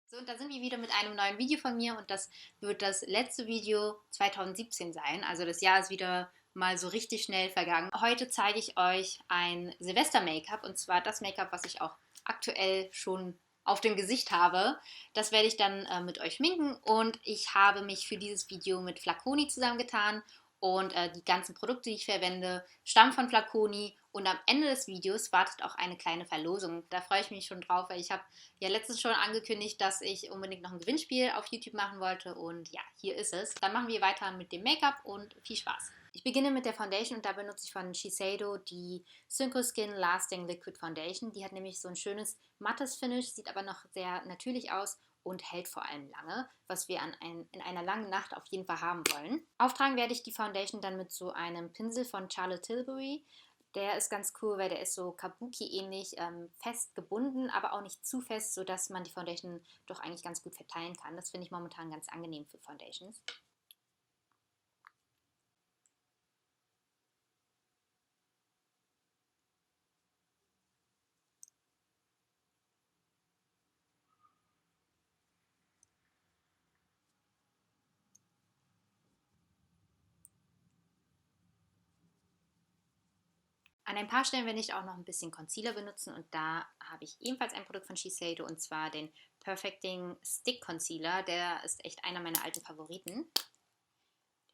So, und da sind wir wieder mit einem neuen Video von mir und das wird das letzte Video 2017 sein. Also das Jahr ist wieder mal so richtig schnell vergangen. Heute zeige ich euch ein Silvester-Make-up und zwar das Make-up, was ich auch aktuell schon auf dem Gesicht habe. Das werde ich dann mit euch schminken und ich habe mich für dieses Video mit Flaconi zusammengetan und die ganzen Produkte, die ich verwende, stammen von Flaconi und am Ende des Videos wartet auch eine kleine Verlosung. Da freue ich mich schon drauf, weil ich habe ja letztens schon angekündigt, dass ich unbedingt noch ein Gewinnspiel auf YouTube machen wollte und ja, hier ist es. Dann machen wir weiter mit dem Make-up und viel Spaß. Ich beginne mit der Foundation und da benutze ich von Shiseido die Synchro Skin Lasting Liquid Foundation. Die hat nämlich so ein schönes mattes Finish, sieht aber noch sehr natürlich aus und hält vor allem lange, was wir in einer langen Nacht auf jeden Fall haben wollen. Auftragen werde ich die Foundation dann mit so einem Pinsel von Charlotte Tilbury. Der ist ganz cool, weil der ist so Kabuki-ähnlich fest gebunden, aber auch nicht zu fest, sodass man die Foundation doch eigentlich ganz gut verteilen kann. Das finde ich momentan ganz angenehm für Foundations. An ein paar Stellen werde ich auch noch ein bisschen Concealer benutzen und da habe ich ebenfalls ein Produkt von Shiseido und zwar den Perfecting Stick Concealer. Der ist echt einer meiner alten Favoriten.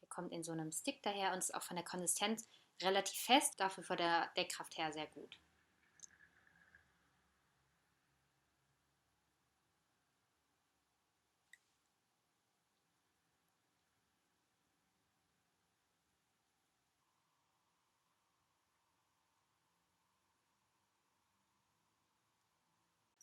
Der kommt in so einem Stick daher und ist auch von der Konsistenz relativ fest, dafür von der Deckkraft her sehr gut.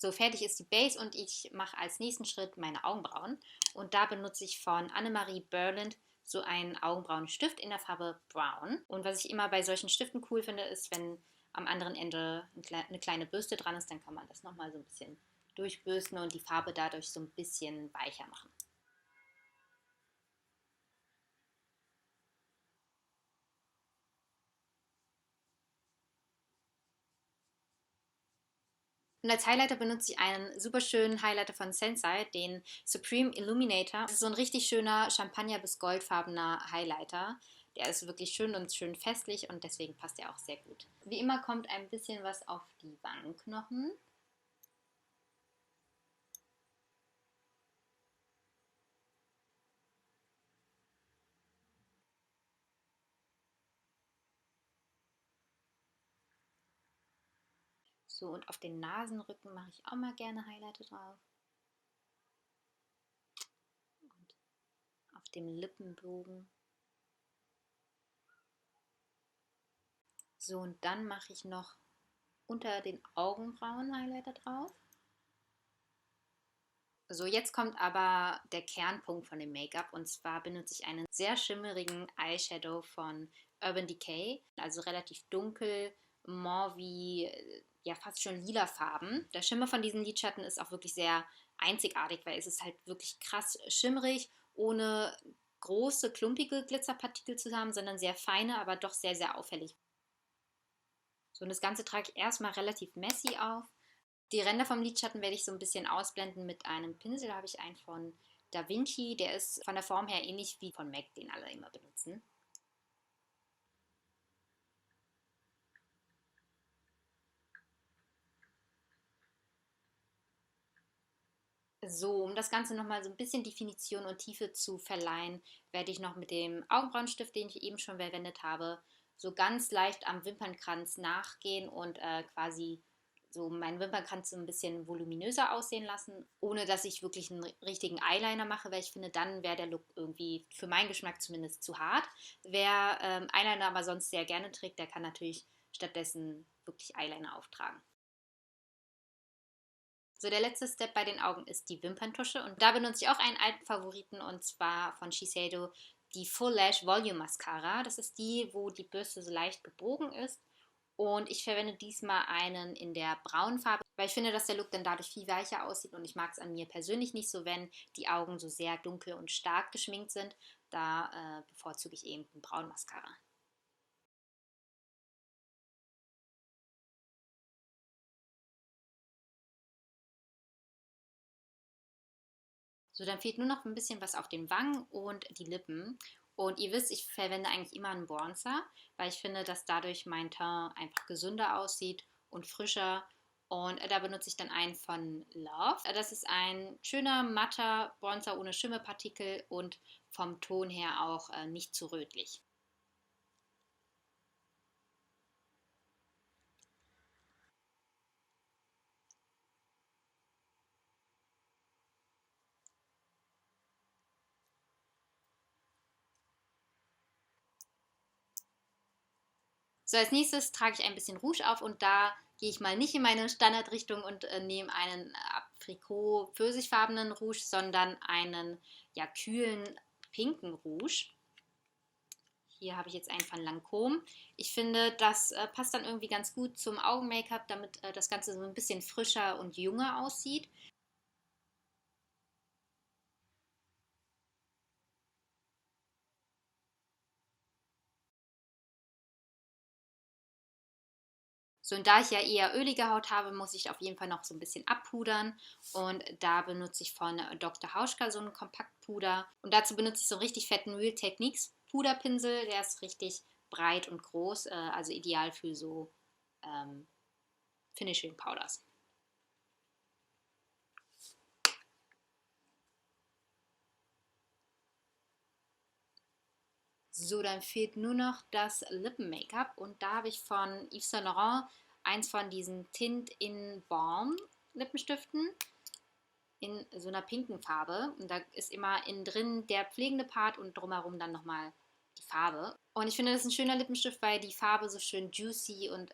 So, fertig ist die Base und ich mache als nächsten Schritt meine Augenbrauen. Und da benutze ich von Annemarie Berland so einen Augenbrauenstift in der Farbe Brown. Und was ich immer bei solchen Stiften cool finde, ist, wenn am anderen Ende eine kleine Bürste dran ist, dann kann man das nochmal so ein bisschen durchbürsten und die Farbe dadurch so ein bisschen weicher machen. Und als Highlighter benutze ich einen super schönen Highlighter von Sensai, den Supreme Illuminator. Das ist so ein richtig schöner Champagner- bis goldfarbener Highlighter. Der ist wirklich schön und schön festlich und deswegen passt er auch sehr gut. Wie immer kommt ein bisschen was auf die Wangenknochen. So, und auf den Nasenrücken mache ich auch mal gerne Highlighter drauf. Und auf dem Lippenbogen. So, und dann mache ich noch unter den Augenbrauen Highlighter drauf. So, jetzt kommt aber der Kernpunkt von dem Make-up und zwar benutze ich einen sehr schimmerigen Eyeshadow von Urban Decay, also relativ dunkel, mauve, ja fast schon lila Farben. Der Schimmer von diesen Lidschatten ist auch wirklich sehr einzigartig, weil es ist halt wirklich krass schimmerig, ohne große, klumpige Glitzerpartikel zu haben, sondern sehr feine, aber doch sehr, sehr auffällig. So, und das Ganze trage ich erstmal relativ messy auf. Die Ränder vom Lidschatten werde ich so ein bisschen ausblenden mit einem Pinsel. Da habe ich einen von Da Vinci. Der ist von der Form her ähnlich wie von MAC, den alle immer benutzen. So, um das Ganze nochmal so ein bisschen Definition und Tiefe zu verleihen, werde ich noch mit dem Augenbrauenstift, den ich eben schon verwendet habe, so ganz leicht am Wimpernkranz nachgehen und quasi so meinen Wimpernkranz so ein bisschen voluminöser aussehen lassen, ohne dass ich wirklich einen richtigen Eyeliner mache, weil ich finde, dann wäre der Look irgendwie für meinen Geschmack zumindest zu hart. Wer Eyeliner aber sonst sehr gerne trägt, der kann natürlich stattdessen wirklich Eyeliner auftragen. So, der letzte Step bei den Augen ist die Wimperntusche und da benutze ich auch einen alten Favoriten und zwar von Shiseido die Full Lash Volume Mascara. Das ist die, wo die Bürste so leicht gebogen ist und ich verwende diesmal einen in der braunen Farbe, weil ich finde, dass der Look dann dadurch viel weicher aussieht und ich mag es an mir persönlich nicht so, wenn die Augen so sehr dunkel und stark geschminkt sind. Da bevorzuge ich eben einen braunen Mascara. So, dann fehlt nur noch ein bisschen was auf den Wangen und die Lippen. Und ihr wisst, ich verwende eigentlich immer einen Bronzer, weil ich finde, dass dadurch mein Teint einfach gesünder aussieht und frischer. Und da benutze ich dann einen von Love. Das ist ein schöner, matter Bronzer ohne Schimmelpartikel und vom Ton her auch nicht zu rötlich. So, als nächstes trage ich ein bisschen Rouge auf und da gehe ich mal nicht in meine Standardrichtung und nehme einen Aprikot-pfirsichfarbenen Rouge, sondern einen ja, kühlen pinken Rouge. Hier habe ich jetzt einen von Lancôme. Ich finde, das passt dann irgendwie ganz gut zum Augen-Make-up, damit das Ganze so ein bisschen frischer und jünger aussieht. So, und da ich ja eher ölige Haut habe, muss ich auf jeden Fall noch so ein bisschen abpudern. Und da benutze ich von Dr. Hauschka so einen Kompaktpuder. Und dazu benutze ich so einen richtig fetten Real Techniques Puderpinsel. Der ist richtig breit und groß, also ideal für so ähm, Finishing Powders. So, dann fehlt nur noch das Lippen-Make-up. Und da habe ich von Yves Saint Laurent eins von diesen Tint in Balm Lippenstiften in so einer pinken Farbe. Und da ist immer innen drin der pflegende Part und drumherum dann nochmal die Farbe. Und ich finde, das ist ein schöner Lippenstift, weil die Farbe so schön juicy und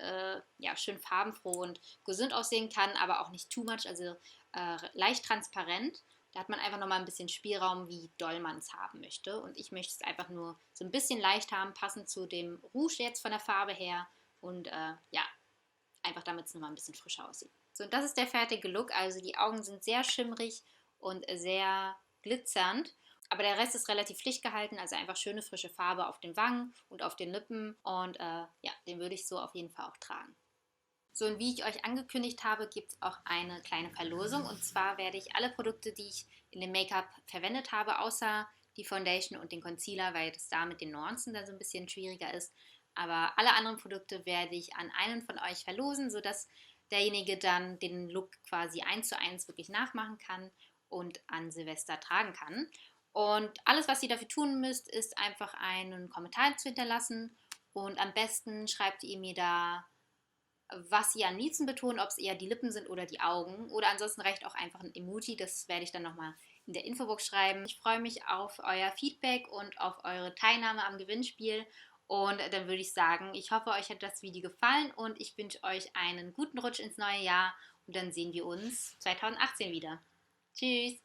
ja, schön farbenfroh und gesund aussehen kann, aber auch nicht too much, also leicht transparent. Da hat man einfach nochmal ein bisschen Spielraum, wie doll man es haben möchte. Und ich möchte es einfach nur so ein bisschen leicht haben, passend zu dem Rouge jetzt von der Farbe her. Und ja, einfach damit es nochmal ein bisschen frischer aussieht. So, und das ist der fertige Look. Also die Augen sind sehr schimmrig und sehr glitzernd. Aber der Rest ist relativ schlicht gehalten, also einfach schöne frische Farbe auf den Wangen und auf den Lippen. Und ja, den würde ich so auf jeden Fall auch tragen. So, und wie ich euch angekündigt habe, gibt es auch eine kleine Verlosung. Und zwar werde ich alle Produkte, die ich in dem Make-up verwendet habe, außer die Foundation und den Concealer, weil das da mit den Nuancen dann so ein bisschen schwieriger ist. Aber alle anderen Produkte werde ich an einen von euch verlosen, sodass derjenige dann den Look quasi eins zu eins wirklich nachmachen kann und an Silvester tragen kann. Und alles, was ihr dafür tun müsst, ist einfach einen Kommentar zu hinterlassen. Und am besten schreibt ihr mir da, was ihr am liebsten betont, ob es eher die Lippen sind oder die Augen. Oder ansonsten reicht auch einfach ein Emoji. Das werde ich dann nochmal in der Infobox schreiben. Ich freue mich auf euer Feedback und auf eure Teilnahme am Gewinnspiel. Und dann würde ich sagen, ich hoffe, euch hat das Video gefallen und ich wünsche euch einen guten Rutsch ins neue Jahr. Und dann sehen wir uns 2018 wieder. Tschüss!